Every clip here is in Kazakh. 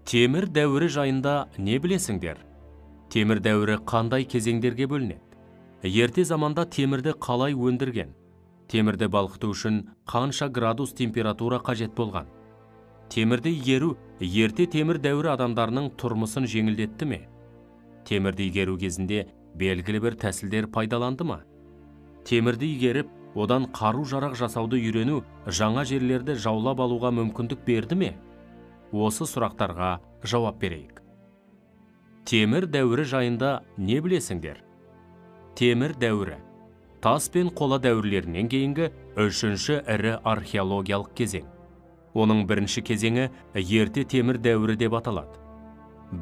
Темір дәуірі жайында не білесіңдер? Темір дәуірі қандай кезеңдерге бөлінеді? Ерте заманда темірді қалай өндірген? Темірді балқыту үшін қанша градус температура қажет болған? Темірді игеру ерте темір дәуірі адамдарының тұрмысын жеңілдетті ме? Темірді игеру кезінде белгілі бір тәсілдер пайдаланды ма? Темірді игеріп, одан қару-жарақ жасауды үйрену жаңа жерлерді жаулап алуға мүмкіндік берді ме? Осы сұрақтарға жауап берейік. Темір дәуірі жайында не білесіңдер? Темір дәуірі тас пен қола дәуірлерінен кейінгі үшінші ірі археологиялық кезең. Оның бірінші кезеңі ерте темір дәуірі деп аталады.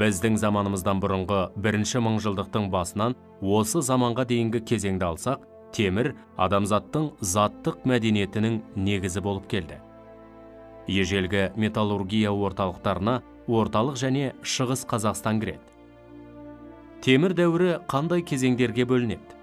Біздің заманымыздан бұрынғы бірінші мыңжылдықтың басынан осы заманға дейінгі кезеңді алсақ, темір адамзаттың заттық мәдениетінің негізі болып келді. Ежелгі металлургия орталықтарына орталық және шығыс Қазақстан кіреді. Темір дәуірі қандай кезеңдерге бөлінеді?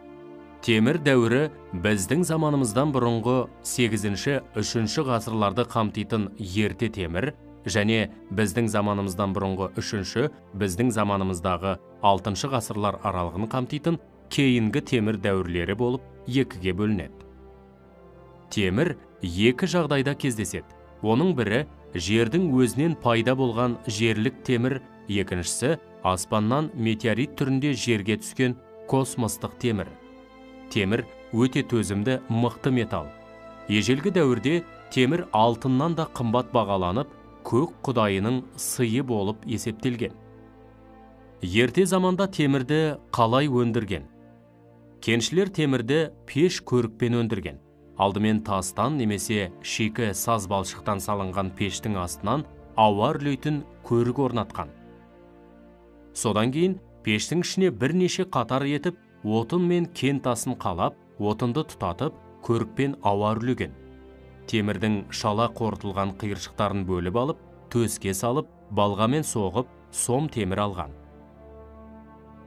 Темір дәуірі біздің заманымыздан бұрынғы 8-3 ғасырларды қамтитын ерте темір және біздің заманымыздан бұрынғы 3-ші, біздің заманымыздағы 6-шы ғасырлар аралығын қамтитын кейінгі темір дәуірлері болып екіге бөлінеді. Темір екі жағдайда кездеседі. Оның бірі жердің өзінен пайда болған жерлік темір, екіншісі аспаннан метеорит түрінде жерге түскен космостық темір. Темір өте төзімді мықты металл. Ежелгі дәуірде темір алтыннан да қымбат бағаланып, көк құдайының сыйы болып есептелген. Ерте заманда темірді қалай өндірген? Кеншілер темірді пеш көрікпен өндірген. Алдымен тастан немесе шикі саз балшықтан салынған пештің астынан ауа үрлейтін көрік орнатқан. Содан кейін пештің ішіне бірнеше қатар етіп, отын мен кен тасын қалап, отынды тұтатып, көрікпен ауа үрлеген. Темірдің шала қорытылған қиыршықтарын бөліп алып, төске салып, балғамен соғып, сом темір алған.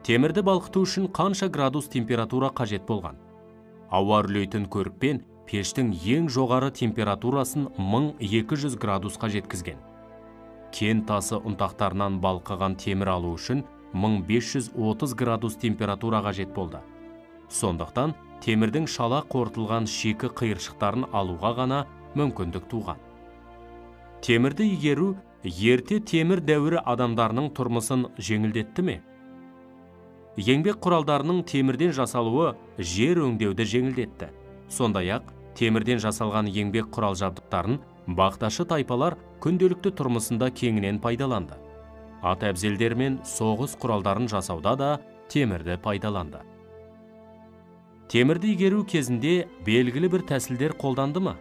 Темірді балқыту үшін қанша градус температура қажет болған? Ауа үрлейтін көрікпен пештің ең жоғары температурасын 1200 градусқа жеткізген. Кен тасы ұнтақтарынан балқыған темір алу үшін 1530 градус температура қажет болды. Сондықтан темірдің шала қорытылған шикі қиыршықтарын алуға ғана мүмкіндік туған. Темірді игеру ерте темір дәуірі адамдарының тұрмысын жеңілдетті ме? Еңбек құралдарының темірден жасалуы жер өңдеуді жеңілдетті. Сондай-ақ, темірден жасалған еңбек құрал жабдықтарын бақташы тайпалар күнделікті тұрмысында кеңінен пайдаланды. Ат әбзелдер мен соғыс құралдарын жасауда да темірді пайдаланды. Темірді игеру кезінде белгілі бір тәсілдер қолданды ма?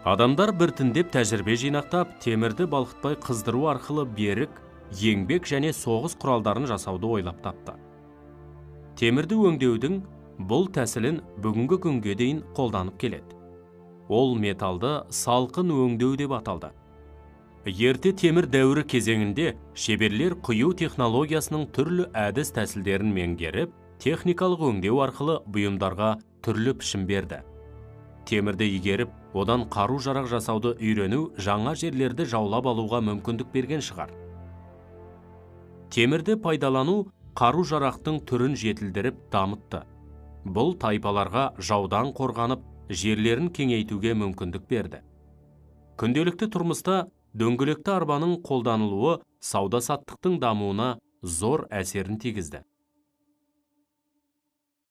Адамдар біртіндеп тәжірибе жинақтап, темірді балқытпай қыздыру арқылы берік, еңбек және соғыс құралдарын жасауды ойлап тапты. Темірді өңдеудің бұл тәсілін бүгінгі күнге дейін қолданып келеді. Ол металды салқын өңдеу деп аталды. Ерте темір дәуірі кезеңінде шеберлер құю технологиясының түрлі әдіс тәсілдерін меңгеріп, техникалық өңдеу арқылы бұйымдарға түрлі пішім берді. Темірді игеріп, одан қару-жарақ жасауды үйрену жаңа жерлерді жаулап алуға мүмкіндік берген шығар. Темірді пайдалану қару-жарақтың түрін жетілдіріп дамытты. Бұл тайпаларға жаудан қорғанып, жерлерін кеңейтуге мүмкіндік берді. Күнделікті тұрмыста дөңгелекті арбаның қолданылуы сауда-саттықтың дамуына зор әсерін тигізді.